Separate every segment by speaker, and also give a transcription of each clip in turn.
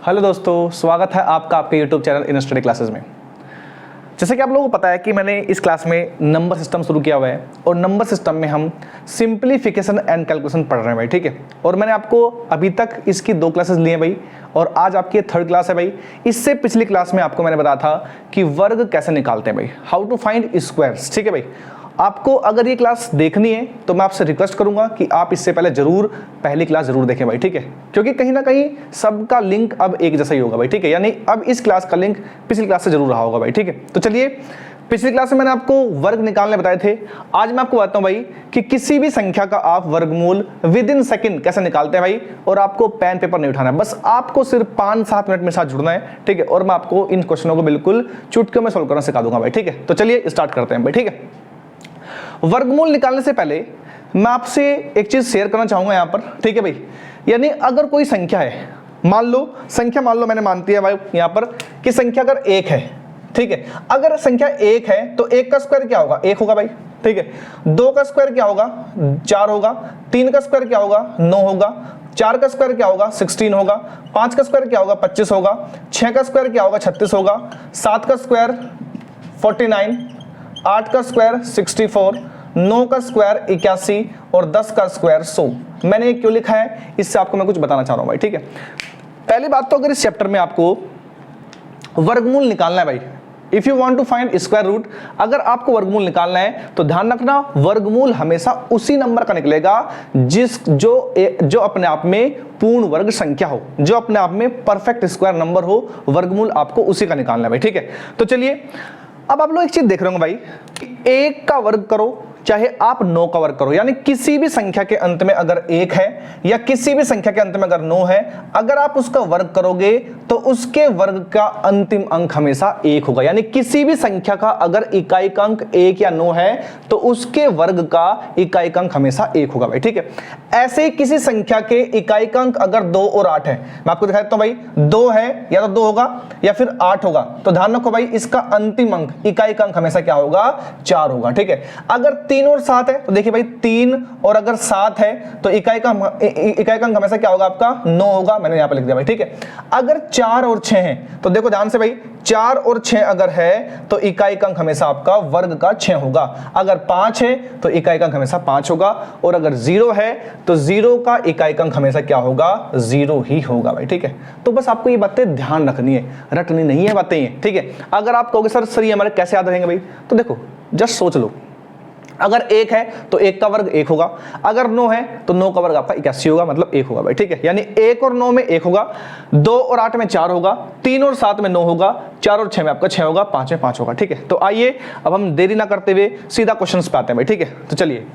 Speaker 1: Hello दोस्तों, स्वागत है आपका आपके YouTube channel in study classes में। जैसे कि आप लोगों को पता है कि मैंने इस क्लास में नंबर सिस्टम शुरू किया हुआ है और नंबर सिस्टम में हम सिंप्लीफिकेशन एंड कैलकुलेशन पढ़ रहे हैं भाई, ठीक है। और मैंने आपको अभी तक इसकी 2 क्लासेस ली हैं भाई, और आज आपकी 3rd क्लास है भाई। इससे पिछली क्लास में आपको मैंने बताया था कि वर्ग कैसे निकालते हैं भाई, हाउ टू फाइंड स्क्वायर्स, ठीक है भाई। आपको अगर ये क्लास देखनी है तो मैं आपसे रिक्वेस्ट करूंगा कि आप इससे पहले जरूर पहली क्लास जरूर देखें भाई, ठीक है। क्योंकि कहीं ना कहीं सबका लिंक अब एक जैसा ही होगा भाई, ठीक है। यानी अब इस क्लास का लिंक पिछली क्लास से जरूर रहा होगा भाई, ठीक है। तो चलिए, पिछली क्लास में मैंने आपको वर्ग निकालने बताए थे। आज मैं आपको बताता हूं भाई कि किसी भी संख्या का आप वर्गमूल विद इन सेकंड कैसे निकालते हैं भाई। और आपको पेन पेपर नहीं उठाना है, बस आपको सिर्फ 5-7 मिनट मेरे साथ जुड़ना है, ठीक है। और मैं आपको इन क्वेश्चनों को बिल्कुल चुटकियों में सोल्व करना सिखा दूंगा भाई, ठीक है। तो चलिए स्टार्ट करते हैं भाई, ठीक है। वर्गमूल निकालने से पहले मैं आपसे एक चीज शेयर करना चाहूंगा यहां पर, ठीक है भाई। यानी अगर कोई संख्या है, मान लो मैंने मानती है भाई यहां पर कि संख्या अगर 1 है, ठीक है। अगर संख्या 1 है तो 1 का स्क्वायर क्या होगा? 1 होगा भाई, ठीक है। 2 का स्क्वायर क्या होगा? 4 होगा। 3 का स्क्वायर क्या होगा? 9 होगा। 4 का स्क्वायर क्या होगा? 16 होगा। 5 का स्क्वायर क्या होगा? 25 होगा। 6 का स्क्वायर क्या होगा? 36 होगा। 7 का स्क्वायर 49, 8 का स्क्वायर 64, 9 का स्क्वायर 81 और 10 का स्क्वायर 100। मैंने ये क्यों लिखा है, इससे आपको मैं कुछ बताना चाह रहा हूं भाई, ठीक है। पहली बात तो अगर इस चैप्टर में आपको वर्गमूल निकालना है भाई, if you want to find square root, अगर आपको वर्गमूल निकालना है तो ध्यान रखना वर्गमूल हमेशा उसी नंबर का निकलेगा जो अपने आप में पूर्ण वर्ग संख्या हो, जो अपने आप में परफेक्ट स्क्वायर नंबर हो। वर्गमूल आपको उसी का निकालना है भाई, ठीक है। तो चलिए, अब आप लोग एक चीज देख रहे होंगे भाई, 1 का वर्ग करो चाहे आप 9 का वर्ग करो, यानी किसी भी संख्या के अंत में अगर 1 है या किसी भी संख्या के अंत में अगर 9 है, अगर आप उसका वर्ग करोगे तो उसके वर्ग का अंतिम अंक हमेशा 1 होगा। यानी किसी भी संख्या का अगर इकाई अंक 1 या 9 है तो उसके वर्ग का इकाई अंक हमेशा 1 होगा भाई, ठीक है। ऐसे ही किसी संख्या के इकाई अंक अगर 2 और 8 है, मैं आपको दिखा देता हूं भाई, 2 है या तो 2 होगा या फिर 8 होगा, तो ध्यान रखो भाई इसका अंतिम अंक इकाई अंक हमेशा क्या होगा? 4 होगा, ठीक है। अगर 3 और 7 है तो देखिए भाई 3 और अगर 7 है तो इकाई का अंक हमेशा क्या होगा? आपका 9 होगा। मैंने यहां पे लिख दिया भाई, ठीक है। अगर 4 और 6 है तो देखो ध्यान से भाई, 4 और 6 अगर है तो इकाई अंक हमेशा आपका वर्ग का 6 होगा। अगर 5 है तो इकाई अंक हमेशा 5 होगा। और अगर 0 है तो 0 का इकाई अंक हमेशा क्या होगा? 0 ही होगा भाई, ठीक है। तो बस आपको ये बातें ध्यान रखनी है, रटनी नहीं है बातें ये, ठीक है। अगर आप कहोगे सर ये हमारे कैसे याद रहेंगे भाई, तो देखो जस्ट सोच लो, अगर 1 है तो 1 का वर्ग 1 होगा, अगर 9 है तो 9 का वर्ग आपका 81 होगा, मतलब 1 होगा भाई, ठीक है। यानी 1 और 9 में 1 होगा, 2 और 8 में 4 होगा, 3 और 7 में 9 होगा, 4 और 6 में आपका 6 होगा, 5 में 5 होगा, ठीक है। तो आइए अब हम देरी ना करते हुए सीधा क्वेश्चन पे आते हैं भाई, ठीक है। तो चलिए,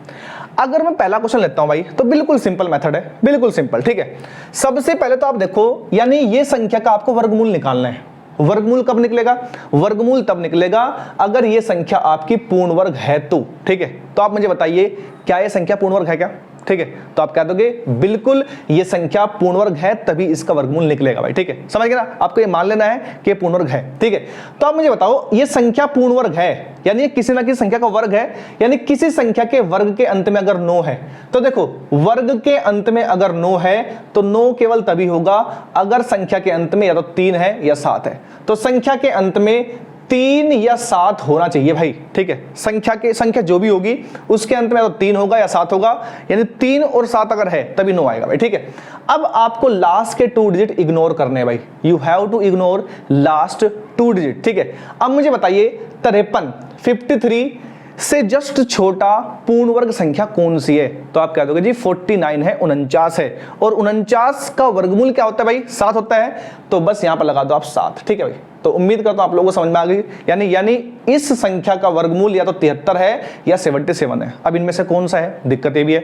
Speaker 1: अगर मैं पहला क्वेश्चन लेता हूं भाई तो बिल्कुल सिंपल मेथड है, बिल्कुल सिंपल, ठीक है। सबसे पहले तो आप देखो, यानी ये संख्या का आपको वर्गमूल निकालना है। वर्गमूल कब निकलेगा? वर्गमूल तब निकलेगा अगर ये संख्या आपकी पूर्ण वर्ग है तो, ठीक है। तो आप मुझे बताइए, क्या ये संख्या पूर्ण वर्ग है क्या? ठीक है, तो आप कह दोगे बिल्कुल ये संख्या पूर्ण वर्ग है, तभी इसका वर्गमूल निकलेगा भाई, ठीक है। समझ गए ना? आपको ये मान लेना है कि पूर्ण वर्ग है, ठीक है। तो आप मुझे बताओ, ये संख्या पूर्ण वर्ग है यानी किसी ना किसी संख्या का वर्ग है, यानी किसी संख्या के वर्ग के अंत में अगर 9 है तो देखो, वर्ग के अंत में अगर 9 है तो 9 केवल तभी होगा अगर संख्या के अंत में या तो 3 है या 7 है। तो संख्या के अंत में 3 या 7 होना चाहिए भाई, ठीक है। संख्या जो भी होगी उसके अंत में तो 3 होगा या 7 होगा, यानी 3 और 7 अगर है तभी 9 आएगा भाई, ठीक है। अब आपको लास्ट के 2 डिजिट इग्नोर करने हैं भाई, you have to ignore last 2 digit, ठीक है। अब मुझे बताइए 53, 53 से जस्ट छोटा पूर्ण वर्ग संख्या कौन सी है? तो आप कह दोगे जी 49 है, 49 है। और 49 का वर्गमूल क्या होता है भाई? 7 होता है। तो बस यहां पर लगा दो आप 7, ठीक है भाई। तो उम्मीद करता हूं आप लोगों को समझ में आ गई। यानी इस संख्या का वर्गमूल या तो 73 है या 77 है। अब इनमें से कौन सा है? दिक्कत ये भी है।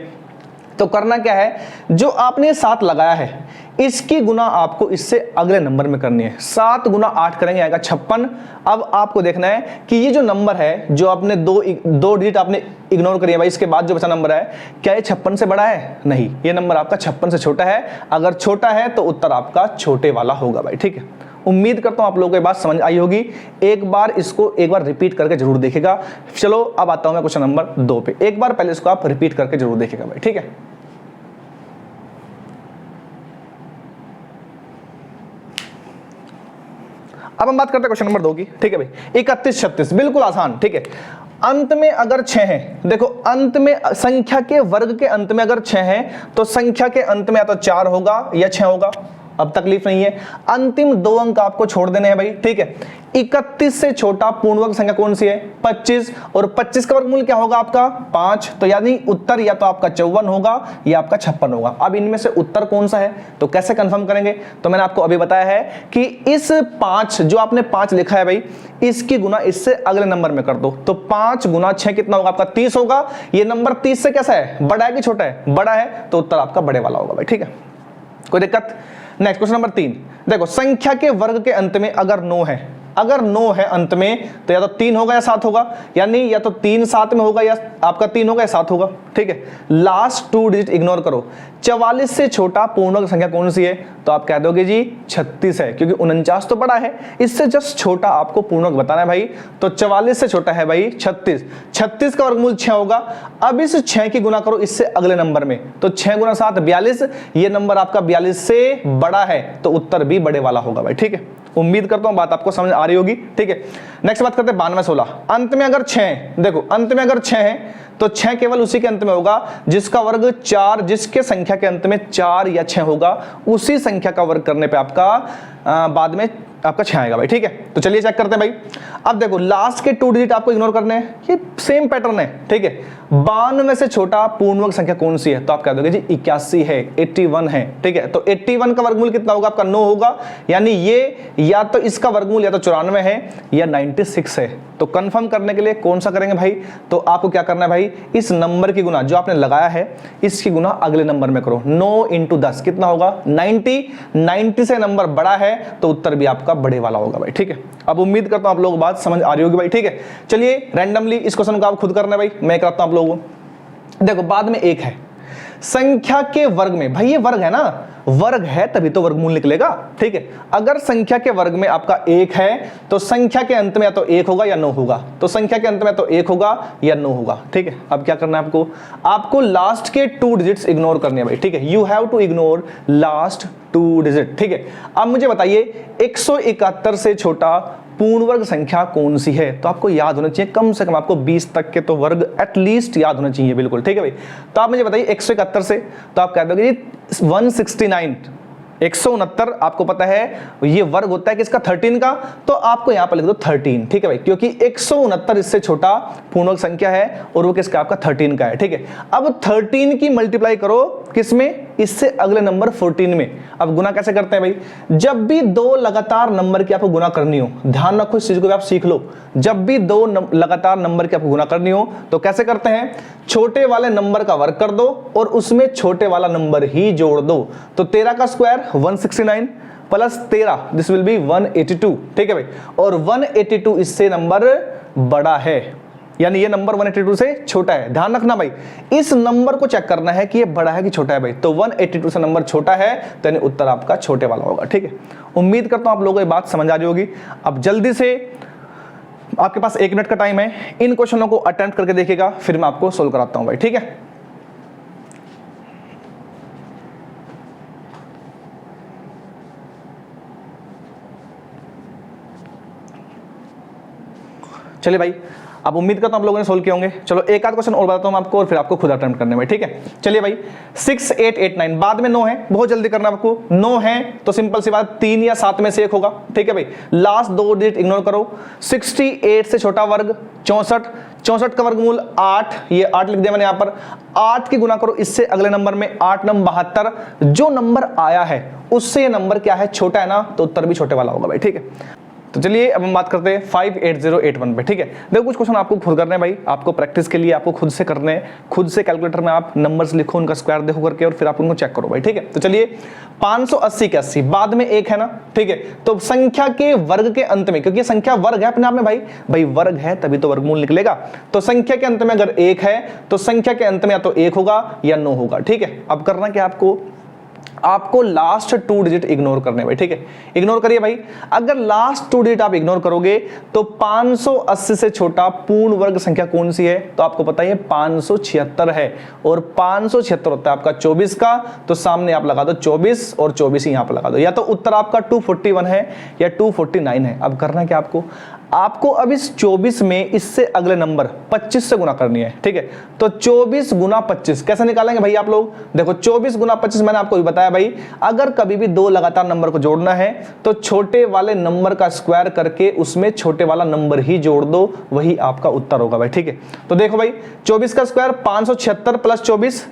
Speaker 1: तो करना क्या है, जो आपने 7 लगाया है इसकी गुना आपको इससे अगले नंबर में करनी है। 7 गुना 8 करेंगे, आएगा 56। अब आपको देखना है कि ये जो नंबर है, जो आपने दो डिजिट आपने इग्नोर करिए भाई, इसके बाद जो बचा नंबर है, क्या ये 56 से बड़ा है? नहीं, ये नंबर आपका 56 से छोटा है। अगर छोटा है तो उत्तर आपका छोटे वाला होगा भाई, ठीक है। उम्मीद करता हूं आप लोगों को ये बात समझ आई होगी। एक बार रिपीट करके जरूर देखेगा। चलो अब आता हूं मैं क्वेश्चन नंबर 2 पे। एक बार पहले इसको आप रिपीट करके जरूर देखेगा भाई, ठीक है। अब हम बात करते हैं क्वेश्चन नंबर 2 की, ठीक है भाई। 31 36 बिल्कुल आसान, ठीक है। अंत में अगर 6 है, देखो अंत में संख्या के वर्ग के अंत में अगर 6 है तो संख्या के अंत में या तो 4 होगा या 6 होगा, अब तकलीफ नहीं है। अंतिम 2 अंक आपको छोड़ देने हैं भाई, ठीक है। 31 से छोटा पूर्ण वर्ग संख्या कौन सी है? 25, और 25 का वर्गमूल क्या होगा आपका? 5। तो यानी उत्तर या तो आपका 54 होगा या आपका 56 होगा। अब इनमें से उत्तर कौन सा है तो कैसे कंफर्म करेंगे? तो मैंने आपको अभी बताया है कि इस 5 जो आपने 5 लिखा है भाई, इसकी गुना इससे अगले नंबर में कर दो। तो 5 गुना 6 कितना होगा आपका? 30 होगा। ये नंबर 30 से कैसा है? बड़ा है कि छोटा है? बड़ा है, तो उत्तर आपका बड़े वाला होगा भाई, ठीक है, कोई दिक्कत? नेक्स्ट क्वेश्चन नंबर 3, देखो संख्या के वर्ग के अंत में अगर 9 है, अगर 9 है अंत में, तो या तो 3 होगा या 7 होगा, यानी या तो 3 7 में होगा या आपका 3 होगा या 7 होगा, ठीक है। लास्ट 2 डिजिट इग्नोर करो। 44 से छोटा पूर्ण वर्ग संख्या कौन सी है? तो आप कह दोगे जी 36 है, क्योंकि 49 तो बड़ा है, इससे जस्ट छोटा आपको पूर्ण वर्ग बताना है भाई। तो 44 से छोटा है भाई 36, 36 का वर्गमूल 6 होगा। अब इस 6 की गुना करो इससे अगले नंबर में, तो 6 गुना 7 42, ये नंबर आपका 42 से बड़ा है, तो उत्तर भी बड़े वाला होगा भाई, ठीक है। उम्मीद करता हूं बात आपको समझ आ रही होगी, ठीक है। नेक्स्ट बात करते हैं 92 16। अंत में अगर 6 है, देखो अंत में अगर 6 है तो 6 केवल उसी के अंत में होगा जिसका वर्ग 4, जिसके संख्या के अंत में 4 या 6 होगा, उसी संख्या का वर्ग करने पे आपका बाद में आपका 6 आएगा भाई, ठीक है। तो चलिए चेक करते हैं भाई। अब देखो लास्ट के 2 डिजिट आपको इग्नोर करने हैं, ये सेम पैटर्न है, ठीक है। 92 से छोटा पूर्ण वर्ग संख्या कौन सी है? तो आप कह दोगे जी 81 है, 81 है, ठीक है। तो 81 का वर्गमूल कितना होगा आपका? 9 होगा, यानी ये या तो इसका वर्गमूल या तो 94 है या 96 है। तो कंफर्म करने के लिए कौन सा करेंगे भाई? तो आपको क्या करना है भाई, इस नंबर की गुना जो आपने लगाया है इसकी गुना अगले नंबर में करो। 9 × 10 कितना होगा? 90। 90 से नंबर बड़ा है तो उत्तर भी आपका बड़े वाला होगा भाई, ठीक है। अब उम्मीद करता हूं आप लोगों को बात समझ आ रही होगी भाई, ठीक है। चलिए रैंडमली इस क्वेश्चन को आप खुद करना है भाई, मैं कराता हूं आप लोगों को। देखो बाद में 1 है, संख्या के वर्ग में, भाई ये वर्ग है ना, वर्ग है तभी तो वर्गमूल निकलेगा, ठीक है। अगर संख्या के वर्ग में आपका 1 है तो संख्या के अंत में या तो 1 होगा या 9 होगा, तो संख्या के अंत में तो 1 होगा या 9 होगा, ठीक है। अब क्या करना है आपको? आपको लास्ट के 2 डिजिट्स इग्नोर करने हैं भाई, ठीक है। You have to ignore last 2 digit, ठीक है। अब मुझे बताइए 171 से छोटा पूर्ण वर्ग संख्या कौन सी है? तो आपको याद होना चाहिए कम से कम, आपको 20 तक के तो वर्ग एटलीस्ट याद होना चाहिए, बिल्कुल, ठीक है भाई। तो आप मुझे बताइए 171 से, तो आप कह दोगे जी 169, 169 आपको पता है ये वर्ग होता है किसका? 13 का, तो आपको यहां पर लिख दो 13, ठीक है भाई, क्योंकि 169 इससे छोटा पूर्ण वर्ग संख्या है और वो किसका? आपका 13 का है, ठीक है। अब 13 की मल्टीप्लाई करो किसमें? इससे अगले नंबर 14 में। अब गुना कैसे करते हैं भाई? जब भी 2 लगातार नंबर की आपको गुना करनी हो, ध्यान रखो इस चीज को भी आप सीख लो, जब भी 2 लगातार नंबर की आपको गुना करनी हो तो कैसे करते हैं? छोटे वाले नंबर का वर्ग कर दो और उसमें छोटे वाला नंबर ही जोड़ दो। तो 13 का square 169 plus 13, this will be 182, ठीक है भाई। और 182 इससे नंबर बड़ा है, यानी ये नंबर 182 से छोटा है। ध्यान रखना भाई, इस नंबर को चेक करना है कि ये बड़ा है कि छोटा है भाई। तो 182 से नंबर छोटा है तो यानी उत्तर आपका छोटे वाला होगा, ठीक है। उम्मीद करता हूं आप लोगों को ये बात समझ आ रही होगी। अब जल्दी से आपके पास 1 मिनट का टाइम है, इन क्वेश्चनों को अटेम्प्ट करके देखिएगा, फिर मैं आपको सोल्व कराता हूं भाई, ठीक है। चलिए भाई, अब उम्मीद करता हूं आप लोगों ने सोल्व किए होंगे। चलो एक आध क्वेश्चन और बताता हूं आपको और फिर आपको खुद अटेम्प्ट करने में, ठीक है। चलिए भाई 6 8 8 9, बाद में 9 है, बहुत जल्दी करना आपको। 9 है तो सिंपल सी बात 3 या 7 में से एक होगा, ठीक है भाई। लास्ट 2 डिजिट इग्नोर करो। 68 से छोटा वर्ग 64, 64 का वर्गमूल 8, ये 8 लिख दिया मैंने यहाँ पर। 8 की गुना करो इससे अगले नंबर में, 8 नंबर 72, जो नंबर आया है उससे ये नंबर क्या है? छोटा है ना, तो उत्तर भी छोटे वाला होगा भाई, ठीक है। तो चलिए अब हम बात करते हैं 58081 पे, ठीक है। देखो कुछ क्वेश्चन आपको खुद करने हैं भाई, आपको प्रैक्टिस के लिए आपको खुद से करने हैं, खुद से कैलकुलेटर में आप नंबर्स लिखो, उनका स्क्वायर देखो करके और फिर आप उनको चेक करो भाई, ठीक है। तो चलिए 580 के 80, बाद में 1 है ना, ठीक है। तो संख्या के वर्ग के अंत में, क्योंकि संख्या वर्ग है अपने आप में भाई वर्ग है तभी तो वर्गमूल निकलेगा। तो संख्या के अंत में अगर 1 है तो संख्या के अंत में या तो 1 होगा या 9 होगा, ठीक है। अब करना क्या आपको? आपको लास्ट 2 डिजिट इग्नोर करने भाई, ठीक है, इग्नोर करिए भाई। अगर लास्ट 2 डिजिट आप इग्नोर करोगे तो 580 से छोटा पूर्ण वर्ग संख्या कौन सी है, तो आपको पता है 576 है, और 576 होता है आपका 24 का, तो सामने आप लगा दो 24 और 24 ही यहां पर लगा दो, या तो उत्तर आपका 241 है या 249 है। अब करना क्या आपको अब इस 24 में इससे अगले नंबर 25 से गुना करनी है, ठीक है। तो 24 गुना 25 कैसे निकालेंगे भाई आप लोग, देखो 24 गुना 25 मैंने आपको भी बताया भाई, अगर कभी भी दो लगातार नंबर को जोड़ना है तो छोटे वाले नंबर का स्क्वायर करके उसमें छोटे वाला नंबर ही जोड़ दो, वही आपका उत्तर होगा भाई, ठीक है। तो देखो भाई 24 का स्क्वायर 576 प्लस 24,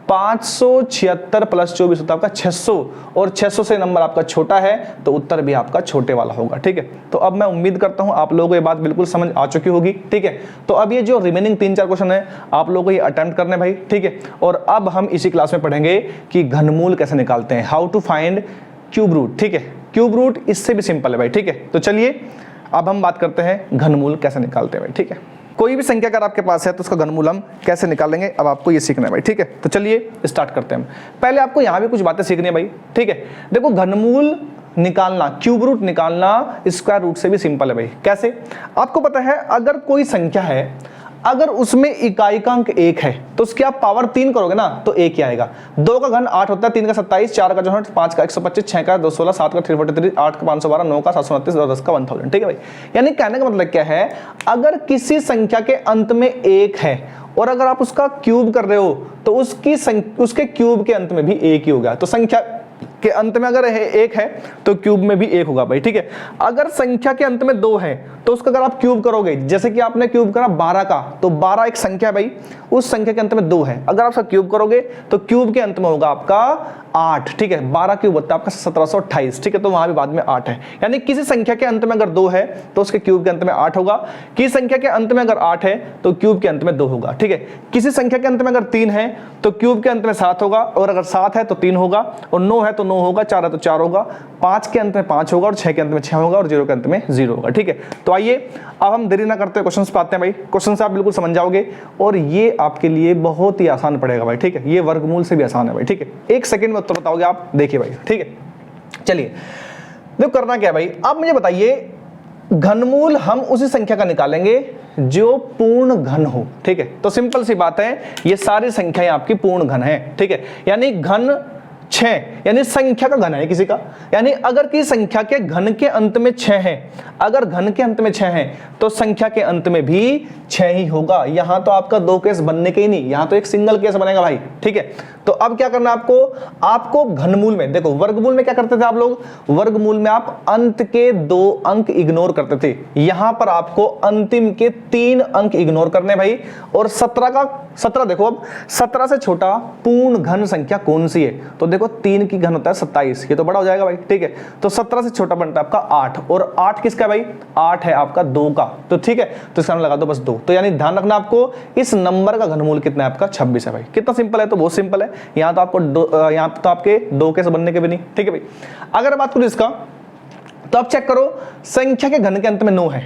Speaker 1: 576 प्लस 24 होता है आपका 600, और 600 से नंबर आपका छोटा है तो उत्तर भी आपका छोटे वाला होगा, ठीक है। तो अब मैं उम्मीद करता हूं आप लोगों को ये बात बिल्कुल समझ आ चुकी होगी, ठीक है। तो अब ये जो रिमेनिंग 3-4 क्वेश्चन है आप लोगों को ये अटेम्प्ट करने भाई, ठीक है। और अब हम इसी क्लास में पढ़ेंगे कि घनमूल कैसे निकालते हैं, how to find cube root, ठीक है। क्यूब रूट इससे भी सिंपल है भाई, ठीक है। तो चलिए अब हम बात करते हैं घनमूल कैसे निकालते हैं भाई, ठीक है। कोई भी संख्या अगर आपके पास है तो उसका घनमूल हम कैसे निकालेंगे, अब आपको ये सीखना है भाई, ठीक है। तो चलिए स्टार्ट करते हैं हम। पहले आपको यहां भी कुछ बातें सीखनी है भाई, ठीक है। देखो घनमूल निकालना, क्यूब रूट निकालना स्क्वायर रूट से भी सिंपल है भाई। कैसे, आपको पता है अगर कोई संख्या है, अगर उसमें इकाई का अंक 1 है तो उसकी आप पावर 3 करोगे ना तो 1 ही आएगा। 2 का घन 8 होता है, 3 का 27, 4 का 64, 5 का 125, 6 का 216, 7 का 343, 8 का 512, 9 का 729 और 10 का 1000, ठीक है भाई। यानी कहने का मतलब क्या है, अगर किसी संख्या के अंत में 1 है और अगर आप उसका क्यूब कर रहे हो तो उसके क्यूब के अंत में भी 1 ही होगा। तो संख्या के अंत में अगर 1 है तो क्यूब में भी 1 होगा भाई, ठीक है। अगर संख्या के अंत में 2 है तो उसका अगर आप क्यूब करोगे, जैसे कि आपने क्यूब करा 12 का, तो 12 एक संख्या भाई, उस संख्या के अंत में 2 है, अगर आप उसका क्यूब करोगे तो क्यूब के अंत में होगा आपका 8, ठीक है। 12 क्यूब होता है आपका 1728, ठीक है। तो वहां भी बाद में 8 है, यानी किसी संख्या के अंत में अगर 2 है तो उसके क्यूब के अंत में 8 होगा, किसी संख्या के अंत में अगर 8 है तो क्यूब के अंत में 2 होगा, ठीक है। किसी संख्या के अंत में अगर 3 है तो क्यूब के अंत में 7 होगा, और अगर 7 है तो 3 होगा, और 9 है तो 9 होगा, 4 है तो 4 होगा, 5 के अंत में 5 होगा, और 6 के अंत में 6 होगा, और 0 के अंत में 0 होगा, ठीक है। तो आइए अब हम देरी ना करते क्वेश्चंस पे आते हैं भाई। क्वेश्चन से आप बिल्कुल समझ जाओगे और ये आपके लिए बहुत ही आसान पड़ेगा भाई, ठीक है। ये वर्गमूल से भी आसान है भाई, ठीक है। 1 सेकंड में उत्तर बताओगे आप, देखिए भाई, ठीक है। चलिए देखो करना क्या है भाई, आप मुझे बताइए घनमूल हम उसी संख्या का निकालेंगे जो पूर्ण घन हो, ठीक है। तो सिंपल सी बात है, ये सारी संख्याएं आपकी पूर्ण घन है, ठीक है। यानी घन 6 यानी संख्या का घन है किसी का, यानी अगर किसी संख्या के घन के अंत में 6 है, अगर घन के अंत में 6 है तो संख्या के अंत में भी 6 ही होगा। यहां तो आपका 2 केस बनने के ही नहीं, यहां तो एक सिंगल केस बनेगा भाई, ठीक है। तो अब क्या करना आपको घनमूल में, देखो वर्गमूल में क्या करते थे आप लोग, वर्गमूल में आप अंत के 2 अंक इग्नोर करते थे, यहां पर आपको अंतिम के 3 अंक इग्नोर करने भाई। और 17 देखो, अब 17 से छोटा पूर्ण घन संख्या कौन सी है, तो देखो 3 की घन होता है 27, ये तो बड़ा हो जाएगा भाई, ठीक है। तो 17 से छोटा बनता है आपका 8, और 8 किसका भाई, 8 है आपका 2 का, तो ठीक है। तो इसका लगा दो बस 2, तो यानी ध्यान रखना आपको इस नंबर का घनमूल कितना है आपका 26 है भाई। कितना सिंपल है, तो बहुत सिंपल है। यहां तो आपको यहां तो आपके 2 कैसे बनने के भी नहीं, ठीक है भाई। अगर बात करूं इसका, तो आप चेक करो संख्या के घन के अंत में 9 है,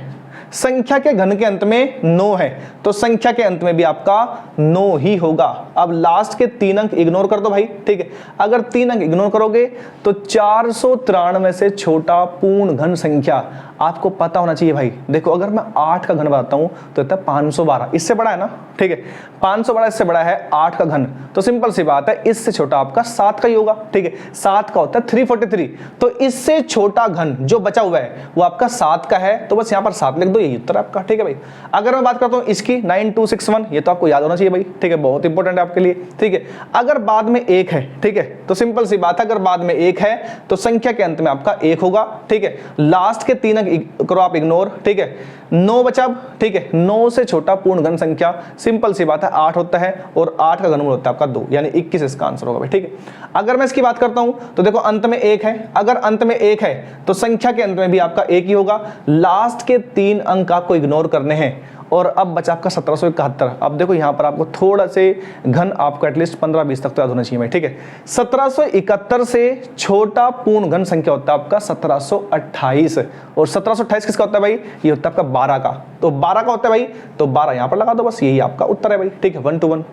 Speaker 1: संख्या के घन के अंत में 9 है, तो संख्या के अंत में भी आपका 9 ही होगा। अब लास्ट के 3 अंक इग्नोर कर दो भाई, ठीक है। अगर 3 अंक इग्नोर करोगे तो 493 से छोटा पूर्ण घन संख्या आपको पता होना चाहिए भाई। देखो अगर मैं 8 का घन बताता हूं तो इतना 512, इससे बड़ा है ना, ठीक है। 512 इससे बड़ा है 8 का घन, तो सिंपल सी बात है इससे छोटा आपका 7 का ही होगा, ठीक है। 7 का होता है 343, तो इससे छोटा घन जो बचा हुआ है वो आपका 7 का है, तो बस यहां पर 7 लिख दो, यही उत्तर आपका, ठीक है भाई। अगर मैं बात करता हूं इसकी 9261, ये तो आपको याद होना चाहिए भाई, ठीक है, बहुत इंपॉर्टेंट है आपके लिए, ठीक है। अगर बाद में 1 है, ठीक है, तो सिंपल सी बात है अगर बाद में 1 है तो संख्या के अंत में आपका 1 होगा, ठीक है। लास्ट के 3 अंक करो आप इग्नोर, ठीक है। 9 बचा, ठीक है। 9 से छोटा पूर्ण घन संख्या सिंपल सी बात है 8 होता है, और 8 का घनमूल होता है आपका 2, यानी 21 इसका आंसर होगा भाई, ठीक है। अगर मैं इसकी बात करता हूं तो देखो अंत में 1 है, अगर अंत में 1 है तो संख्या के अंत में भी आपका 1 ही होगा। लास्ट के 3 अंक आपको इग्नोर करने हैं, और अब बचा आपका 1771। अब देखो यहां पर आपको थोड़ा से घन आपको एटलीस्ट 15-20 तक तो याद होना चाहिए भाई, ठीक है। 1771 से छोटा पूर्ण घन संख्या होता है आपका 1728, और 1728 किसका होता है भाई, ये होता है आपका 12 का, तो 12 का होता है भाई, तो 12 यहां पर लगा दो, बस यही आपका उत्तर है भाई, ठीक है, 1 to 1।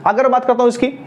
Speaker 1: अगर बात करता हूं इसकी,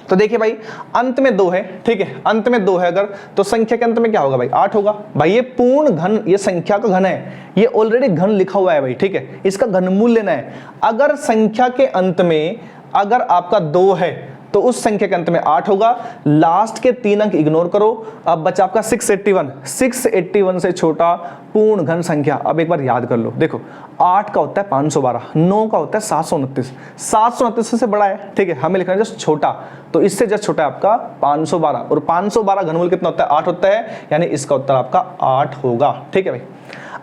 Speaker 1: तो देखिए भाई अंत में 2 है, ठीक है, अंत में 2 है अगर, तो संख्या के अंत में क्या होगा भाई 8 होगा। भाई ये पूर्ण घन, ये संख्या का घन है, ये ऑलरेडी घन लिखा हुआ है भाई, ठीक है, इसका घनमूल लेना है। अगर संख्या के अंत में अगर आपका 2 है तो उस संख्या के अंत में 8 होगा। लास्ट के 3 अंक इग्नोर करो, अब बचा आपका 681। 681 से छोटा पूर्ण घन संख्या, अब एक बार याद कर लो, देखो 8 का होता है 512, 9 का होता है 729, 729 से बड़ा है, ठीक है, हमें लिखना है जस्ट छोटा, तो इससे जस्ट छोटा है आपका 512, और 512 घनमूल कितना होता है 8 होता है, यानी इसका उत्तर आपका 8 होगा, ठीक है भाई।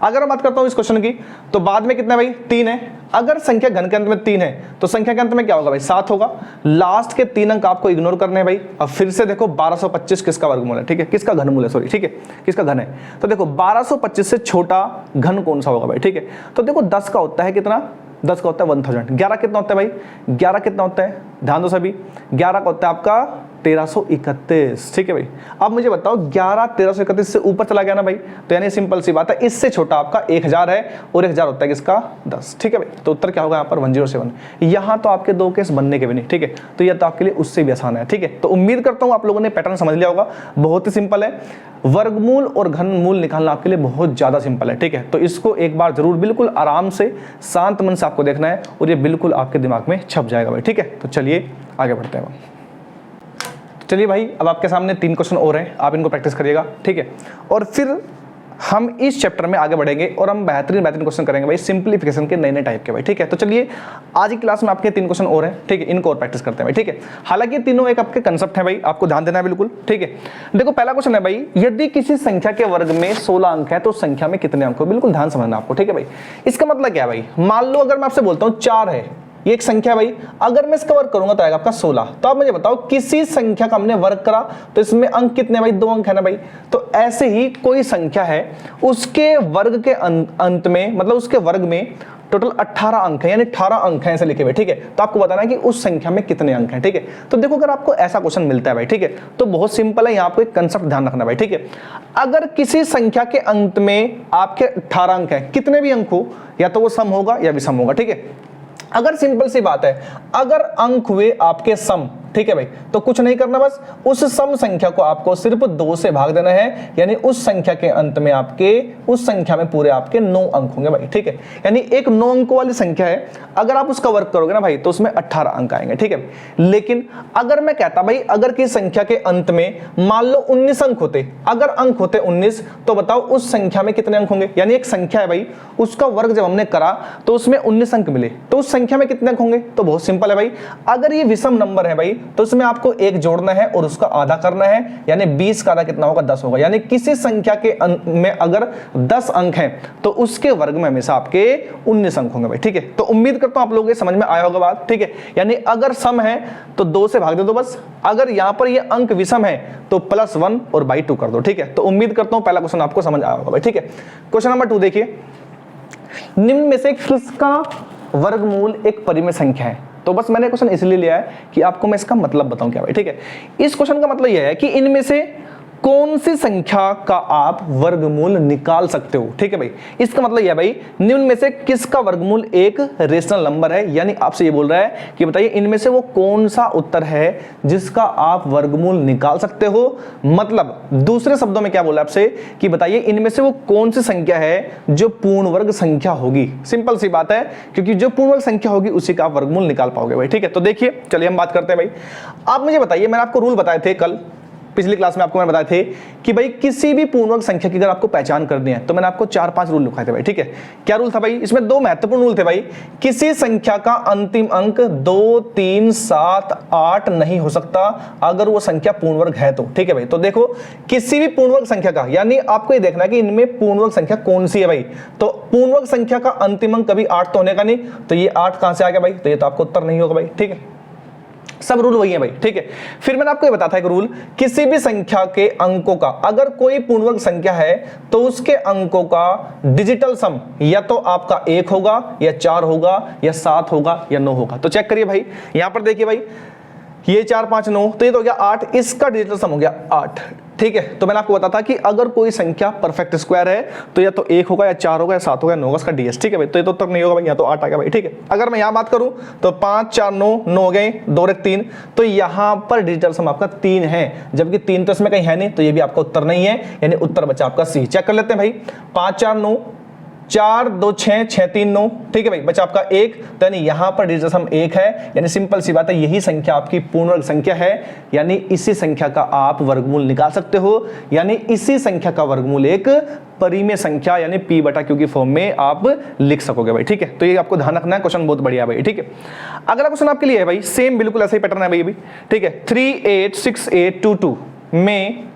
Speaker 1: अगर मैं बात करता हूं इस क्वेश्चन की, तो बाद में कितना भाई 3 है, अगर संख्या घन के अंत में 3 है तो संख्या के अंत में क्या होगा भाई 7 होगा। लास्ट के 3 अंक आपको इग्नोर करने हैं भाई। अब फिर से देखो 1225 किसका वर्गमूल है, ठीक है, किसका घनमूल है, सॉरी, ठीक है, किसका घन है, तो देखो 1225 से छोटा घन कौन सा होगा भाई, ठीक है, तो देखो 10 का होता है कितना, 10 का होता है 1000, 11 कितना होता है भाई, 11 कितना होता है, ध्यान दो सभी, 11 का होता है आपका 1331, ठीक है भाई। अब मुझे बताओ 11 1331 से ऊपर चला गया ना भाई, तो यानी सिंपल सी बात है, इससे छोटा आपका 1000 है, और 1000 होता है किसका 10, ठीक है भाई। तो उत्तर क्या होगा यहाँ पर 107। यहाँ तो आपके 2 केस बनने के भी नहीं, ठीक है, तो यह तो आपके लिए उससे भी आसान है, ठीक है। तो उम्मीद करता हूँ आप लोगों ने पैटर्न समझ लिया होगा, बहुत ही सिंपल है, वर्गमूल और घनमूल निकालना आपके लिए बहुत ज्यादा सिंपल है, ठीक है। तो इसको एक बार जरूर बिल्कुल आराम से शांत मन से आपको देखना है, और ये बिल्कुल आपके दिमाग में छप जाएगा भाई, ठीक है। तो चलिए आगे बढ़ते हैं। चलिए भाई अब आपके सामने 3 क्वेश्चन और हैं, आप इनको प्रैक्टिस करिएगा, ठीक है, और फिर हम इस चैप्टर में आगे बढ़ेंगे और हम बेहतरीन क्वेश्चन करेंगे भाई सिंप्लीफिकेशन के नए नए टाइप के भाई, ठीक है। तो चलिए आज की क्लास में आपके 3 क्वेश्चन और हैं, ठीक है, इनको और प्रैक्टिस करते हैं भाई, ठीक है। हालांकि तीनों एक आपके कंसेप्ट है भाई, आपको ध्यान देना है बिल्कुल, ठीक है। देखो पहला क्वेश्चन है भाई, यदि किसी संख्या के वर्ग में 16 अंक है तो उस संख्या में कितने अंक हो, बिल्कुल ध्यान समझना आपको, ठीक है भाई। इसका मतलब क्या है भाई, मान लो अगर मैं आपसे बोलता हूँ 4 है, ये एक संख्या भाई, अगर मैं इसका वर्ग करूंगा तो आएगा आपका 16। तो आप मुझे बताओ किसी संख्या का हमने वर्ग करा तो इसमें अंक कितने भाई, 2 अंक है ना भाई। तो ऐसे ही कोई संख्या है, उसके वर्ग के अंत में, मतलब उसके वर्ग में टोटल 18 अंक है, यानी 18 अंक हैं ऐसे लिखे हुए, ठीक है। तो आपको बताना है कि उस संख्या में कितने अंक हैं, ठीक है। तो देखो अगर आपको ऐसा क्वेश्चन मिलता है भाई, ठीक है, तो बहुत सिंपल है, यहाँ आपको एक कंसेप्ट ध्यान रखना भाई, ठीक है। अगर किसी संख्या के अंत में आपके 18 अंक हैं, कितने भी अंक हो, या तो वो सम होगा या विषम होगा, ठीक है। अगर सिंपल सी बात है, अगर अंक हुए आपके सम, ठीक है भाई, तो कुछ नहीं करना, बस उस सम संख्या को आपको सिर्फ 2 से भाग देना है, यानी उस संख्या के अंत में आपके, उस संख्या में पूरे आपके 9 अंक होंगे भाई, ठीक है। यानी एक 9 अंकों वाली संख्या है, अगर आप उसका वर्ग करोगे ना भाई तो उसमें 18 अंक आएंगे, ठीक है। लेकिन अगर मैं कहता भाई अगर किसी संख्या के अंत में मान लो 19 अंक होते, अगर अंक होते 19, तो बताओ उस संख्या में कितने अंक होंगे। यानी एक संख्या है भाई, उसका वर्ग जब हमने करा तो उसमें 19 अंक मिले, तो उस संख्या में कितने अंक होंगे। तो बहुत सिंपल है भाई, अगर ये विषम नंबर है भाई तो उसमें आपको 1 जोड़ना है और उसका आधा करना है, यानी 20 का आधा कितना होगा, 10 होगा। यानी किसी संख्या के में अगर 10 अंक हैं तो उसके वर्ग में हमेशा आपके 19 अंक होंगे भाई, ठीक है। तो उम्मीद करता हूं आप लोगों को समझ में आया होगा बात, ठीक है। यानी अगर सम है तो 2 से भाग दे दो बस, अगर यहां पर ये अंक विषम है तो +1 और बाई 2 कर दो, ठीक है। तो उम्मीद करता हूं पहला क्वेश्चन आपको समझ आया होगा भाई, ठीक है। क्वेश्चन नंबर 2 देखिए, निम्न में से किसका वर्गमूल एक परिमेय संख्या है। तो बस मैंने क्वेश्चन इसलिए लिया है कि आपको मैं इसका मतलब बताऊं क्या भाई, ठीक है। इस क्वेश्चन का मतलब यह है कि इनमें से कौन सी संख्या का आप वर्गमूल निकाल सकते हो, ठीक है भाई। इसका मतलब यह भाई, निम्न में से किसका वर्गमूल एक रेशनल नंबर है, यानी आपसे ये बोल रहा है कि बताइए इनमें से वो कौन सा उत्तर है जिसका आप वर्गमूल निकाल सकते हो। मतलब दूसरे शब्दों में क्या बोला आपसे कि बताइए इनमें से वो कौन सी संख्या है जो पूर्ण वर्ग संख्या होगी। सिंपल सी बात है, क्योंकि जो पूर्ण वर्ग संख्या होगी उसी का आप वर्गमूल निकाल पाओगे भाई, ठीक है। तो देखिए चलिए हम बात करते हैं भाई। आप मुझे बताइए, मैंने आपको रूल बताए थे कल, पिछली क्लास में आपको मैंने बताए थे कि भाई किसी भी पूर्णांक संख्या की अगर आपको पहचान करनी है तो मैंने आपको 4-5 रूल लिखाए थे भाई, ठीक है। क्या रूल था भाई, इसमें 2 महत्वपूर्ण रूल थे भाई। किसी संख्या का अंतिम अंक 2, 3, 7, 8 नहीं हो सकता अगर वो संख्या पूर्ण वर्ग है तो, ठीक है भाई। तो देखो किसी भी पूर्ण वर्ग संख्या का, यानी आपको ये देखना है कि इनमें पूर्ण वर्ग संख्या कौन सी है भाई। तो पूर्ण वर्ग संख्या का अंतिम अंक कभी 8 तो होने का नहीं, तो ये 8 कहां से आ गया भाई, तो ये तो आपको उत्तर नहीं होगा भाई, ठीक है। सब रूल वही है भाई, ठीक है। फिर मैंने आपको ये बताया था एक रूल, किसी भी संख्या के अंकों का, अगर कोई पूर्णवर्ग संख्या है तो उसके अंकों का डिजिटल सम या तो आपका 1 होगा या 4 होगा या 7 होगा या 9 होगा। तो चेक करिए भाई, यहां पर देखिए भाई, ये 4 5 9, तो ये तो हो गया 8, इसका डिजिटल सम हो गया 8। ठीक है, तो मैंने आपको बताया था कि अगर कोई संख्या परफेक्ट स्क्वायर है तो या तो 1 होगा या 4 होगा या 7 होगा या 9 होगा इसका डीएस। ठीक है भाई, तो ये तो उत्तर नहीं होगा भाई, यहाँ तो 8 आ गया भाई। ठीक है, अगर मैं यहाँ बात करूँ तो 5 4 9 9 हो गए, 2 और 1 3, तो यहाँ पर डिजिटल सम आपका 3 है, जबकि 3 तो इसमें कहीं है नहीं, तो ये भी आपका उत्तर नहीं है, यानी उत्तर बचा आपका सी। चेक कर लेते हैं भाई, 5 4 9, 4 2 6 6 3 9। ठीक है भाई, बचा आपका 1, तो यानी यहां पर डिजिटल सम 1 है, यानी सिंपल सी बात है, यही संख्या आपकी पूर्ण वर्ग संख्या है, यानी इसी संख्या का आप वर्गमूल निकाल सकते हो, यानी इसी संख्या का वर्गमूल एक परिमेय संख्या यानी p बटा q की फॉर्म में आप लिख सकोगे भाई। ठीक है, तो ये आपको ध्यान रखना है, क्वेश्चन बहुत बढ़िया भाई। ठीक है, अगला क्वेश्चन आपके लिए है भाई, सेम बिल्कुल ऐसा ही पैटर्न है भाई अभी। ठीक है, 3 8 6 8 2 2 में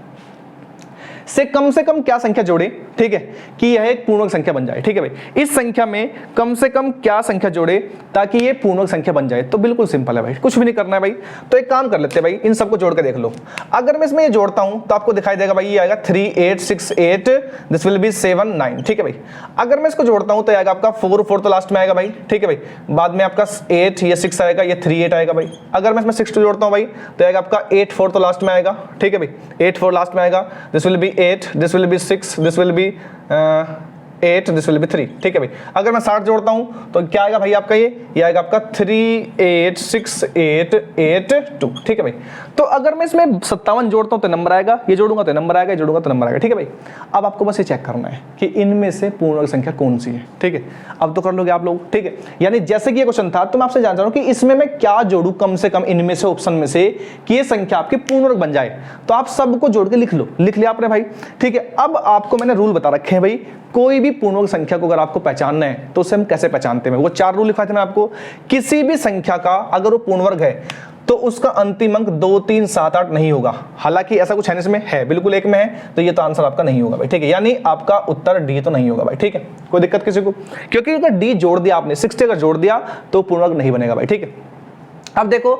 Speaker 1: से कम क्या संख्या जोड़े, ठीक है, कि यह एक पूर्णांक संख्या बन जाए। ठीक है भाई, इस संख्या में कम से कम क्या संख्या जोड़े ताकि ये पूर्णांक संख्या बन जाए। तो बिल्कुल सिंपल है भाई, कुछ भी नहीं करना है भाई। तो एक काम कर लेते हैं भाई, इन सबको जोड़ के देख लो। अगर मैं इसमें ये जोड़ता हूं तो आपको दिखाई देगा भाई, ये आएगा 3 8 6 8, दिस विल बी 7 9। ठीक है भाई, अगर मैं इसको जोड़ता हूं तो आएगा आपका 4 4 तो लास्ट में आएगा भाई। ठीक है भाई, बाद में आपका 8, ये 6 आएगा, ये 3 8 आएगा भाई। अगर मैं इसमें 6 2 जोड़ता हूं भाई तो आएगा आपका 8 4 तो लास्ट में आएगा। ठीक है भाई, 8 4 लास्ट में आएगा, this will be 8, this will be 6, this will be 8, this will be 3। ठीक है भाई, अगर मैं 60 जोड़ता हूं तो क्या आएगा भाई आपका, ये आएगा आपका 3 8 6 8 8 2। ठीक है भाई, तो अगर मैं इसमें 57 जोड़ता हूं तो नंबर आएगा, ये जोड़ूंगा तो नंबर आएगा, ये जोड़ूंगा तो नंबर आएगा। ठीक है भाई, अब आपको बस ये चेक करना है कि इनमें से पूर्ण वर्ग संख्या कौन सी है। ठीक है, अब तो कर लोगे आप लोग। ठीक है, यानी जैसे कि ये क्वेश्चन था तो मैं आपसे जानना चाह रहा हूं कि इसमें मैं क्या जोड़ू कम से कम इनमें से ऑप्शन में से कि ये संख्या आपकी पूर्ण वर्ग बन जाए। तो आप सबको जोड़ के लिख लो, लिख लिया आपने भाई। ठीक है, अब आपको मैंने रूल बता रखे हैं भाई, कोई भी पूर्ण वर्ग संख्या को अगर आपको पहचानना है तो उसे हम कैसे पहचानते हैं। वो 4 रूल लिखवाए थे मैं आपको। किसी भी संख्या का अगर वो पूर्ण वर्ग है तो उसका अंतिम अंक 2 3 7 8 नहीं होगा। हालांकि ऐसा कुछ है इसमें, है बिल्कुल एक में है, तो ये तो आंसर आपका नहीं होगा भाई। ठीक है, यानी आपका उत्तर डी तो नहीं होगा भाई। ठीक है, कोई दिक्कत किसी को, क्योंकि अगर डी जोड़ दिया आपने, 60 अगर जोड़ दिया तो पूर्ण वर्ग नहीं बनेगा भाई। ठीक है, अब देखो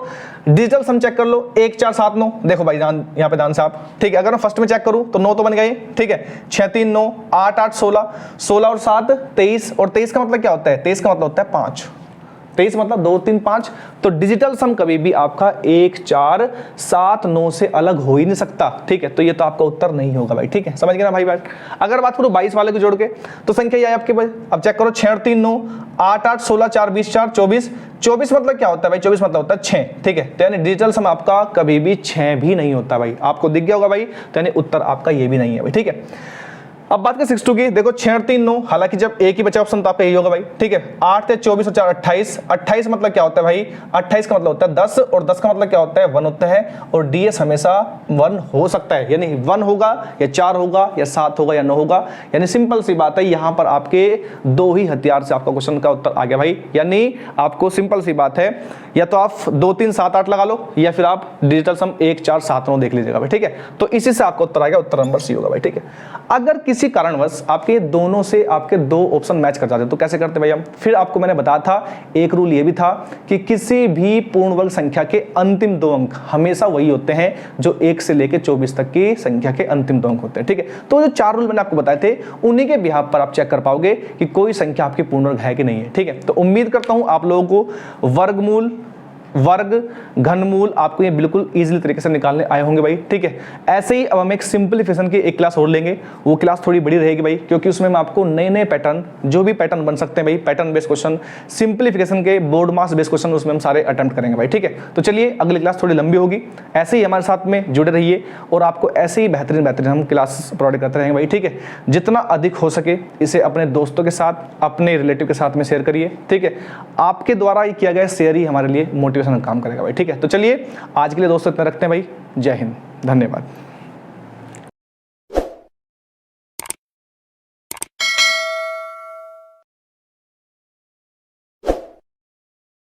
Speaker 1: डिजिटल सम चेक कर लो, 1 4 7 9। देखो भाई यहाँ पे ध्यान से आप। ठीक है, अगर मैं फर्स्ट में चेक करूं तो 9 तो बन गए। ठीक है, 6 3 9 8 8 16, 16 और 7 23, और 23 का मतलब क्या होता है, 23 का मतलब होता है 5, 23 मतलब 2 3 5। तो डिजिटल सम कभी भी आपका 1 4 7 9 से अलग हो ही नहीं सकता। ठीक है, तो ये तो आपका उत्तर नहीं होगा भाई। ठीक है, समझ गए ना भाई बात। अगर बात करो 22 वाले को जोड़ के तो संख्या ये है आपके भाई, अब चेक करो 6 और 3 9 8 8 16 4 20 4 24, 24 मतलब क्या होता है भाई, 24 मतलब होता है 6। ठीक है, तो यानी डिजिटल सम आपका कभी भी 6 भी नहीं होता भाई, आपको दिख गया होगा भाई, तो यानी उत्तर आपका ये भी नहीं है भाई। ठीक है, अब बात करें 62 की, देखो 6 और 3 9, हालांकि जब एक ही बचा ऑप्शन तो आपका यही होगा भाई। ठीक है, 8 थे 24 और 4 28, 28 मतलब क्या होता है भाई, 28 का मतलब होता है 10, और 10 का मतलब क्या होता है 1 होता है, और डीएस हमेशा 1 हो सकता है, यानी 1 होगा या 4 होगा या 7 होगा या 9 होगा। यानी सिंपल सी बात है, यहां पर आपके 2 ही हथियार से आपका क्वेश्चन का उत्तर आ गया भाई। यानी आपको सिंपल सी बात है, या तो आप 2 3 7 8 लगा लो, या फिर आप डिजिटल सम 1 4 7 9 देख लीजिएगा भाई। ठीक है, तो इसी से आपका उत्तर आएगा, उत्तर नंबर सी होगा भाई। ठीक है, अगर किसी कारणवश आपके दोनों से आपके 2 ऑप्शन मैच कर जाते तो कैसे करते भाई हम, फिर आपको मैंने बताया था, एक रूल ये भी था कि किसी भी पूर्ण वर्ग संख्या के अंतिम 2 अंक हमेशा वही होते हैं जो 1 से लेकर 24 तक की संख्या के अंतिम 2 अंक होते हैं। ठीक है, तो जो 4 रूल मैंने आपको बताए थे उन्हीं के बिहाफ पर आप चेक कर पाओगे कि कोई संख्या आपकी पूर्ण वर्ग है कि नहीं है। ठीक है, तो उम्मीद करता हूं आप लोगों को वर्गमूल, वर्ग, घनमूल आपको ये बिल्कुल इजीली तरीके से निकालने आए होंगे भाई। ठीक है, ऐसे ही अब हम एक सिंपलीफिकेशन की एक क्लास और लेंगे, वो क्लास थोड़ी बड़ी रहेगी भाई, क्योंकि उसमें मैं आपको नए नए पैटर्न, जो भी पैटर्न बन सकते हैं भाई, पैटर्न बेस्ड क्वेश्चन, सिंपलीफिकेशन के बोर्ड मास बेस्ड क्वेश्चन, उसमें हम सारे अटेम्प्ट करेंगे भाई। ठीक है, तो चलिए अगली क्लास थोड़ी लंबी होगी, ऐसे ही हमारे साथ में जुड़े रहिए और आपको ऐसे ही बेहतरीन हम क्लास प्रोवाइड करते रहेंगे भाई। ठीक है, जितना अधिक हो सके इसे अपने दोस्तों के साथ, अपने रिलेटिव के साथ में शेयर करिए। ठीक है, आपके द्वारा किया गया शेयर ही हमारे लिए मोटिवेशन काम करेगा भाई। ठीक है, तो चलिए आज के लिए दोस्तों इतना रखते हैं भाई। जय हिंद, धन्यवाद।